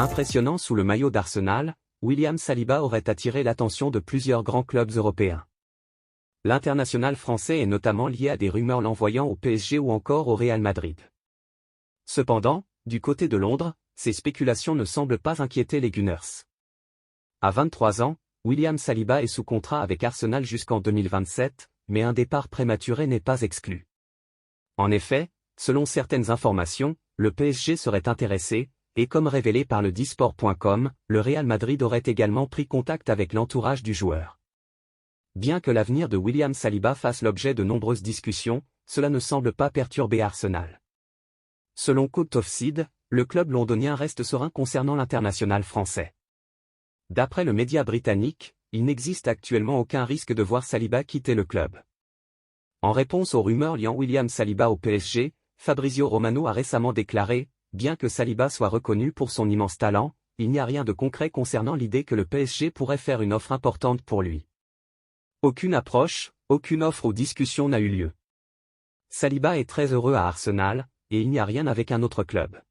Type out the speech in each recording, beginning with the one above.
Impressionnant sous le maillot d'Arsenal, William Saliba aurait attiré l'attention de plusieurs grands clubs européens. L'international français est notamment lié à des rumeurs l'envoyant au PSG ou encore au Real Madrid. Cependant, du côté de Londres, ces spéculations ne semblent pas inquiéter les Gunners. À 23 ans, William Saliba est sous contrat avec Arsenal jusqu'en 2027, mais un départ prématuré n'est pas exclu. En effet, selon certaines informations, le PSG serait intéressé, et comme révélé par le disport.com, le Real Madrid aurait également pris contact avec l'entourage du joueur. Bien que l'avenir de William Saliba fasse l'objet de nombreuses discussions, cela ne semble pas perturber Arsenal. Selon Code Offside, le club londonien reste serein concernant l'international français. D'après le média britannique, il n'existe actuellement aucun risque de voir Saliba quitter le club. En réponse aux rumeurs liant William Saliba au PSG, Fabrizio Romano a récemment déclaré « Bien que Saliba soit reconnu pour son immense talent, il n'y a rien de concret concernant l'idée que le PSG pourrait faire une offre importante pour lui. Aucune approche, aucune offre ou discussion n'a eu lieu. Saliba est très heureux à Arsenal, et il n'y a rien avec un autre club.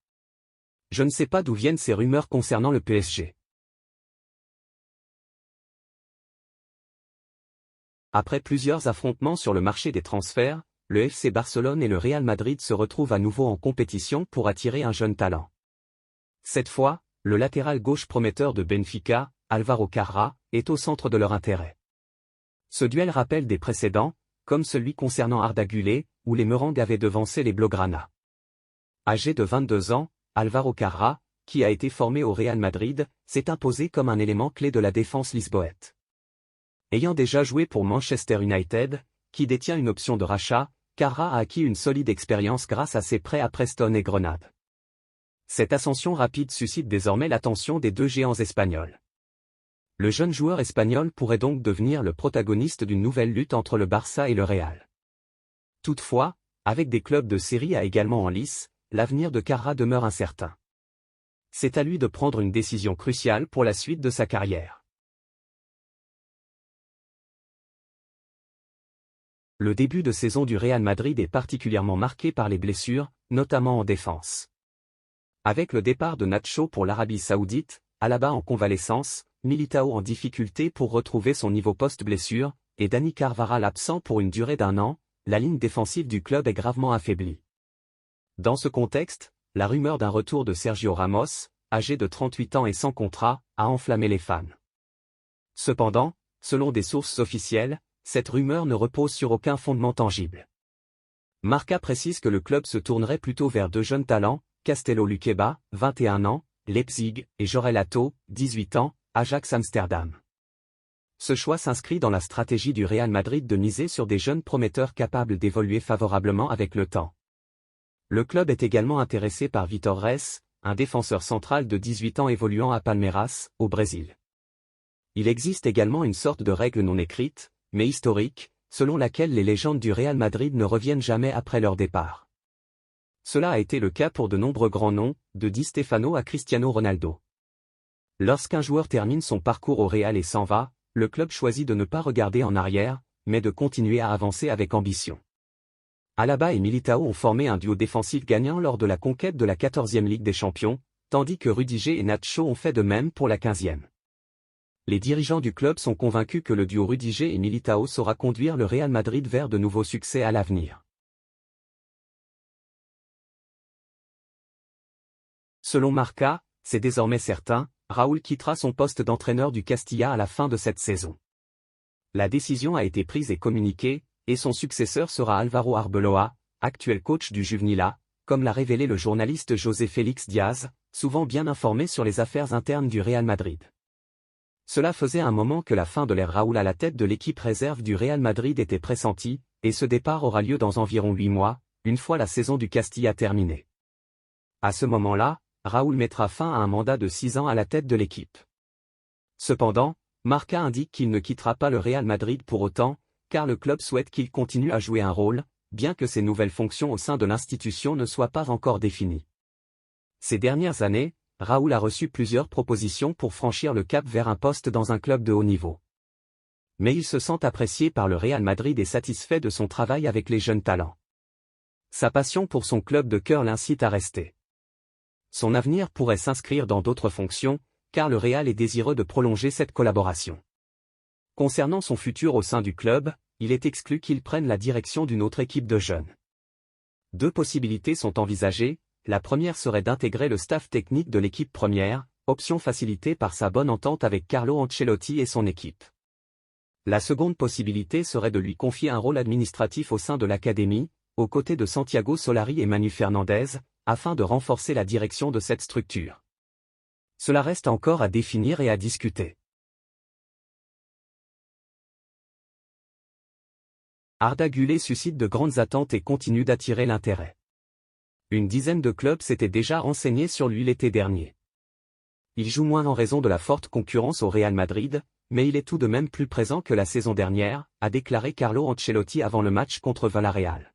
Je ne sais pas d'où viennent ces rumeurs concernant le PSG. » Après plusieurs affrontements sur le marché des transferts, le FC Barcelone et le Real Madrid se retrouvent à nouveau en compétition pour attirer un jeune talent. Cette fois, le latéral gauche prometteur de Benfica, Álvaro Carrá, est au centre de leur intérêt. Ce duel rappelle des précédents, comme celui concernant Arda Güler, où les Merengues avaient devancé les Blaugrana. Âgé de 22 ans, Álvaro Carrá, qui a été formé au Real Madrid, s'est imposé comme un élément clé de la défense lisboète. Ayant déjà joué pour Manchester United, qui détient une option de rachat, Carrá a acquis une solide expérience grâce à ses prêts à Preston et Grenade. Cette ascension rapide suscite désormais l'attention des deux géants espagnols. Le jeune joueur espagnol pourrait donc devenir le protagoniste d'une nouvelle lutte entre le Barça et le Real. Toutefois, avec des clubs de Série A également en lice, l'avenir de Carrá demeure incertain. C'est à lui de prendre une décision cruciale pour la suite de sa carrière. Le début de saison du Real Madrid est particulièrement marqué par les blessures, notamment en défense. Avec le départ de Nacho pour l'Arabie Saoudite, Alaba en convalescence, Militao en difficulté pour retrouver son niveau post-blessure, et Dani Carvajal absent pour une durée d'1 an, la ligne défensive du club est gravement affaiblie. Dans ce contexte, la rumeur d'un retour de Sergio Ramos, âgé de 38 ans et sans contrat, a enflammé les fans. Cependant, selon des sources officielles, cette rumeur ne repose sur aucun fondement tangible. Marca précise que le club se tournerait plutôt vers deux jeunes talents, Castello Luqueba, 21 ans, Leipzig, et Jorel Atto, 18 ans, Ajax Amsterdam. Ce choix s'inscrit dans la stratégie du Real Madrid de miser sur des jeunes prometteurs capables d'évoluer favorablement avec le temps. Le club est également intéressé par Vitor Reis, un défenseur central de 18 ans évoluant à Palmeiras, au Brésil. Il existe également une sorte de règle non écrite, mais historique, selon laquelle les légendes du Real Madrid ne reviennent jamais après leur départ. Cela a été le cas pour de nombreux grands noms, de Di Stefano à Cristiano Ronaldo. Lorsqu'un joueur termine son parcours au Real et s'en va, le club choisit de ne pas regarder en arrière, mais de continuer à avancer avec ambition. Alaba et Militao ont formé un duo défensif gagnant lors de la conquête de la 14e Ligue des Champions, tandis que Rudiger et Nacho ont fait de même pour la 15e. Les dirigeants du club sont convaincus que le duo Rudiger et Militao saura conduire le Real Madrid vers de nouveaux succès à l'avenir. Selon Marca, c'est désormais certain, Raúl quittera son poste d'entraîneur du Castilla à la fin de cette saison. La décision a été prise et communiquée, et son successeur sera Álvaro Arbeloa, actuel coach du Juvenil A, comme l'a révélé le journaliste José Félix Diaz, souvent bien informé sur les affaires internes du Real Madrid. Cela faisait un moment que la fin de l'ère Raúl à la tête de l'équipe réserve du Real Madrid était pressentie, et ce départ aura lieu dans environ 8 mois, une fois la saison du Castilla terminée. À ce moment-là, Raúl mettra fin à un mandat de 6 ans à la tête de l'équipe. Cependant, Marca indique qu'il ne quittera pas le Real Madrid pour autant, car le club souhaite qu'il continue à jouer un rôle, bien que ses nouvelles fonctions au sein de l'institution ne soient pas encore définies. Ces dernières années, Raúl a reçu plusieurs propositions pour franchir le cap vers un poste dans un club de haut niveau. Mais il se sent apprécié par le Real Madrid et satisfait de son travail avec les jeunes talents. Sa passion pour son club de cœur l'incite à rester. Son avenir pourrait s'inscrire dans d'autres fonctions, car le Real est désireux de prolonger cette collaboration. Concernant son futur au sein du club, il est exclu qu'il prenne la direction d'une autre équipe de jeunes. Deux possibilités sont envisagées, la première serait d'intégrer le staff technique de l'équipe première, option facilitée par sa bonne entente avec Carlo Ancelotti et son équipe. La seconde possibilité serait de lui confier un rôle administratif au sein de l'académie, aux côtés de Santiago Solari et Manu Fernandez, afin de renforcer la direction de cette structure. Cela reste encore à définir et à discuter. Arda Güler suscite de grandes attentes et continue d'attirer l'intérêt. Une dizaine de clubs s'étaient déjà renseignés sur lui l'été dernier. Il joue moins en raison de la forte concurrence au Real Madrid, mais il est tout de même plus présent que la saison dernière, a déclaré Carlo Ancelotti avant le match contre Villarreal.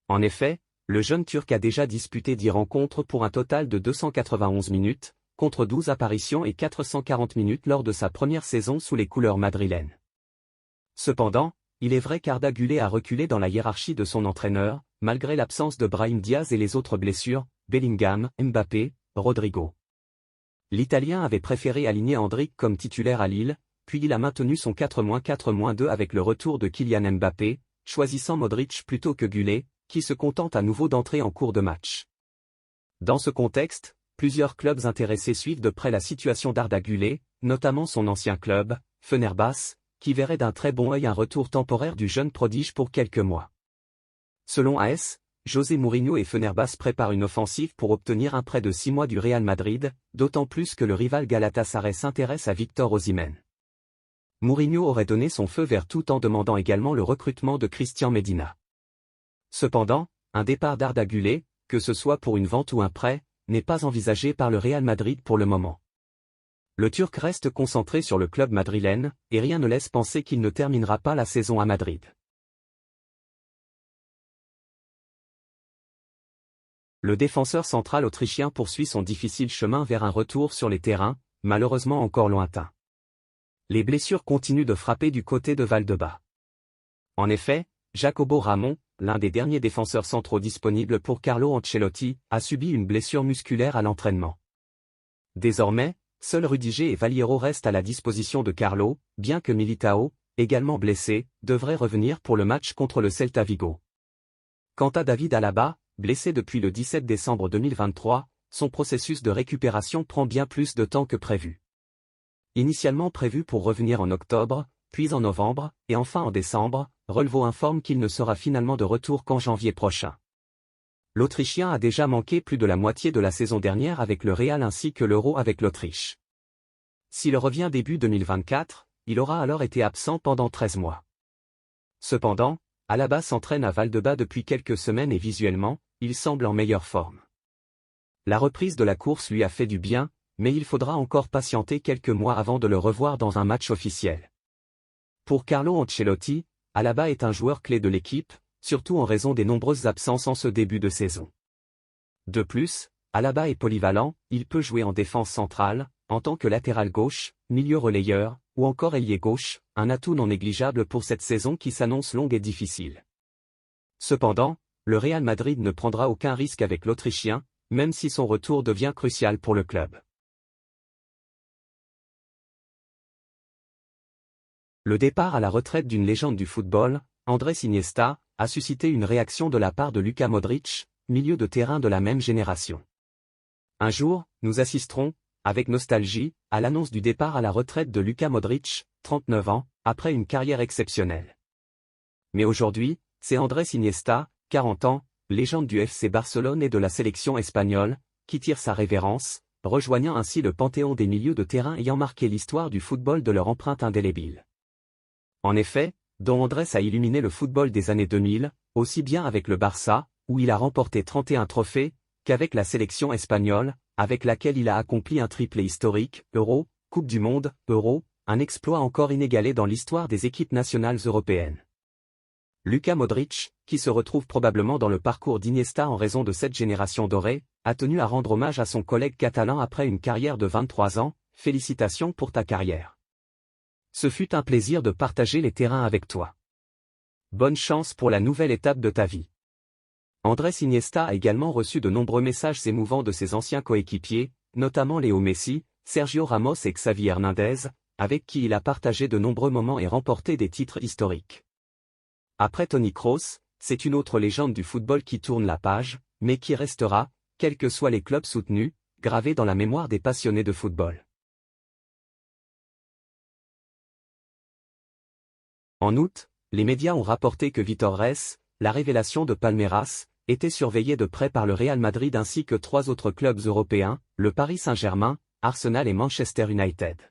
En effet, le jeune Turc a déjà disputé 10 rencontres pour un total de 291 minutes, contre 12 apparitions et 440 minutes lors de sa première saison sous les couleurs madrilènes. Cependant, il est vrai qu'Arda Güler a reculé dans la hiérarchie de son entraîneur, malgré l'absence de Brahim Diaz et les autres blessures, Bellingham, Mbappé, Rodrigo. L'Italien avait préféré aligner Endrick comme titulaire à Lille, puis il a maintenu son 4-4-2 avec le retour de Kylian Mbappé, choisissant Modric plutôt que Güler, qui se contente à nouveau d'entrer en cours de match. Dans ce contexte, plusieurs clubs intéressés suivent de près la situation d'Arda Güler, notamment son ancien club, Fenerbahçe, qui verrait d'un très bon œil un retour temporaire du jeune prodige pour quelques mois. Selon AS, José Mourinho et Fenerbahçe préparent une offensive pour obtenir un prêt de 6 mois du Real Madrid, d'autant plus que le rival Galatasaray s'intéresse à Victor Osimhen. Mourinho aurait donné son feu vert tout en demandant également le recrutement de Christian Medina. Cependant, un départ d'Arda Güler, que ce soit pour une vente ou un prêt, n'est pas envisagé par le Real Madrid pour le moment. Le Turc reste concentré sur le club madrilène, et rien ne laisse penser qu'il ne terminera pas la saison à Madrid. Le défenseur central autrichien poursuit son difficile chemin vers un retour sur les terrains, malheureusement encore lointain. Les blessures continuent de frapper du côté de Valdebebas. En effet, Jacobo Ramon, l'un des derniers défenseurs centraux disponibles pour Carlo Ancelotti, a subi une blessure musculaire à l'entraînement. Désormais, seuls Rudiger et Valiero restent à la disposition de Carlo, bien que Militao, également blessé, devrait revenir pour le match contre le Celta Vigo. Quant à David Alaba, blessé depuis le 17 décembre 2023, son processus de récupération prend bien plus de temps que prévu. Initialement prévu pour revenir en octobre, puis en novembre, et enfin en décembre, Relevo informe qu'il ne sera finalement de retour qu'en janvier prochain. L'Autrichien a déjà manqué plus de la moitié de la saison dernière avec le Real ainsi que l'Euro avec l'Autriche. S'il revient début 2024, il aura alors été absent pendant 13 mois. Cependant, Alaba s'entraîne à Valdebebas depuis quelques semaines et visuellement, il semble en meilleure forme. La reprise de la course lui a fait du bien, mais il faudra encore patienter quelques mois avant de le revoir dans un match officiel. Pour Carlo Ancelotti, Alaba est un joueur clé de l'équipe, surtout en raison des nombreuses absences en ce début de saison. De plus, Alaba est polyvalent, il peut jouer en défense centrale, en tant que latéral gauche, milieu relayeur, ou encore ailier gauche, un atout non négligeable pour cette saison qui s'annonce longue et difficile. Cependant, le Real Madrid ne prendra aucun risque avec l'Autrichien, même si son retour devient crucial pour le club. Le départ à la retraite d'une légende du football, Andrés Iniesta, a suscité une réaction de la part de Luka Modric, milieu de terrain de la même génération. Un jour, nous assisterons, avec nostalgie, à l'annonce du départ à la retraite de Luka Modric, 39 ans, après une carrière exceptionnelle. Mais aujourd'hui, c'est Andrés Iniesta, 40 ans, légende du FC Barcelone et de la sélection espagnole, qui tire sa révérence, rejoignant ainsi le panthéon des milieux de terrain ayant marqué l'histoire du football de leur empreinte indélébile. En effet, Don Andrés a illuminé le football des années 2000, aussi bien avec le Barça, où il a remporté 31 trophées, qu'avec la sélection espagnole, avec laquelle il a accompli un triplé historique, Euro, Coupe du Monde, Euro, un exploit encore inégalé dans l'histoire des équipes nationales européennes. Luka Modric, qui se retrouve probablement dans le parcours d'Iniesta en raison de cette génération dorée, a tenu à rendre hommage à son collègue catalan après une carrière de 23 ans, félicitations pour ta carrière. Ce fut un plaisir de partager les terrains avec toi. Bonne chance pour la nouvelle étape de ta vie. Andrés Iniesta a également reçu de nombreux messages émouvants de ses anciens coéquipiers, notamment Léo Messi, Sergio Ramos et Xavi Hernandez, avec qui il a partagé de nombreux moments et remporté des titres historiques. Après Toni Kroos, c'est une autre légende du football qui tourne la page, mais qui restera, quels que soient les clubs soutenus, gravé dans la mémoire des passionnés de football. En août, les médias ont rapporté que Vítor Reis, la révélation de Palmeiras, était surveillé de près par le Real Madrid ainsi que 3 autres clubs européens, le Paris Saint-Germain, Arsenal et Manchester United.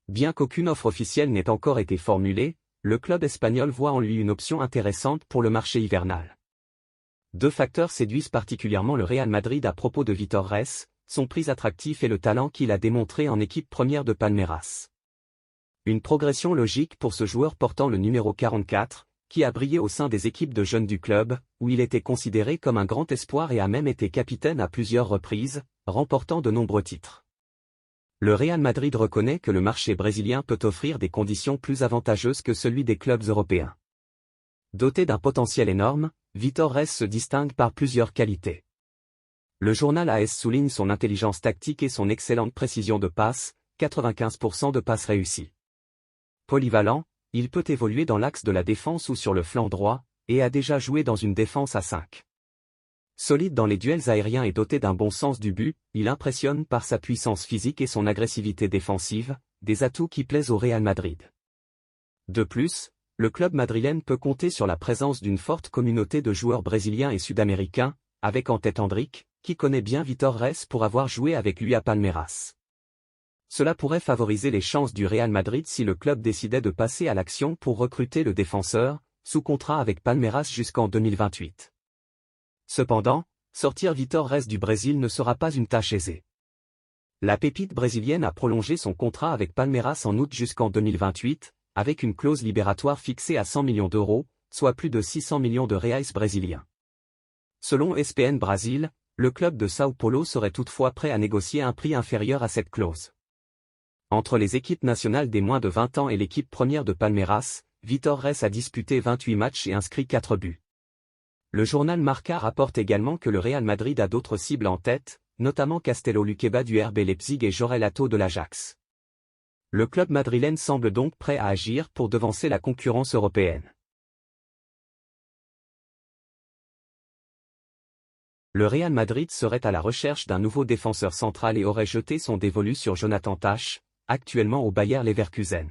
Bien qu'aucune offre officielle n'ait encore été formulée, le club espagnol voit en lui une option intéressante pour le marché hivernal. 2 facteurs séduisent particulièrement le Real Madrid à propos de Vítor Reis, son prix attractif et le talent qu'il a démontré en équipe première de Palmeiras. Une progression logique pour ce joueur portant le numéro 44, qui a brillé au sein des équipes de jeunes du club, où il était considéré comme un grand espoir et a même été capitaine à plusieurs reprises, remportant de nombreux titres. Le Real Madrid reconnaît que le marché brésilien peut offrir des conditions plus avantageuses que celui des clubs européens. Doté d'un potentiel énorme, Vítor Reis se distingue par plusieurs qualités. Le journal AS souligne son intelligence tactique et son excellente précision de passe, 95% de passes réussies. Polyvalent, il peut évoluer dans l'axe de la défense ou sur le flanc droit, et a déjà joué dans une défense à 5. Solide dans les duels aériens et doté d'un bon sens du but, il impressionne par sa puissance physique et son agressivité défensive, des atouts qui plaisent au Real Madrid. De plus, le club madrilène peut compter sur la présence d'une forte communauté de joueurs brésiliens et sud-américains, avec en tête Endrick, qui connaît bien Vítor Reis pour avoir joué avec lui à Palmeiras. Cela pourrait favoriser les chances du Real Madrid si le club décidait de passer à l'action pour recruter le défenseur, sous contrat avec Palmeiras jusqu'en 2028. Cependant, sortir Vítor Reis du Brésil ne sera pas une tâche aisée. La pépite brésilienne a prolongé son contrat avec Palmeiras en août jusqu'en 2028, avec une clause libératoire fixée à 100 millions d'euros, soit plus de 600 millions de reais brésiliens. Selon ESPN Brasil, le club de São Paulo serait toutefois prêt à négocier un prix inférieur à cette clause. Entre les équipes nationales des moins de 20 ans et l'équipe première de Palmeiras, Vítor Reis a disputé 28 matchs et inscrit 4 buts. Le journal Marca rapporte également que le Real Madrid a d'autres cibles en tête, notamment Castelo Luqueba du RB Leipzig et Jorel Atto de l'Ajax. Le club madrilène semble donc prêt à agir pour devancer la concurrence européenne. Le Real Madrid serait à la recherche d'un nouveau défenseur central et aurait jeté son dévolu sur Jonathan Tah, actuellement au Bayer Leverkusen.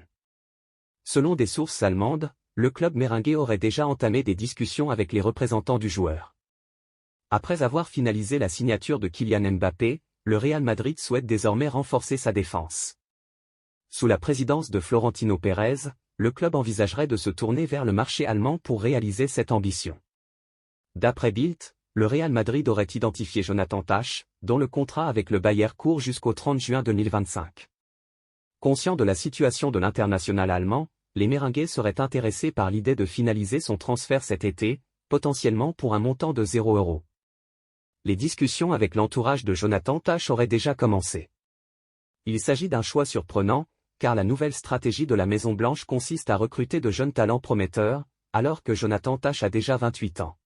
Selon des sources allemandes, le club méringué aurait déjà entamé des discussions avec les représentants du joueur. Après avoir finalisé la signature de Kylian Mbappé, le Real Madrid souhaite désormais renforcer sa défense. Sous la présidence de Florentino Pérez, le club envisagerait de se tourner vers le marché allemand pour réaliser cette ambition. D'après Bild, le Real Madrid aurait identifié Jonathan Tah, dont le contrat avec le Bayer court jusqu'au 30 juin 2025. Conscient de la situation de l'international allemand, les Méringués seraient intéressés par l'idée de finaliser son transfert cet été, potentiellement pour un montant de 0 €. Les discussions avec l'entourage de Jonathan Tah auraient déjà commencé. Il s'agit d'un choix surprenant, car la nouvelle stratégie de la Maison Blanche consiste à recruter de jeunes talents prometteurs, alors que Jonathan Tah a déjà 28 ans.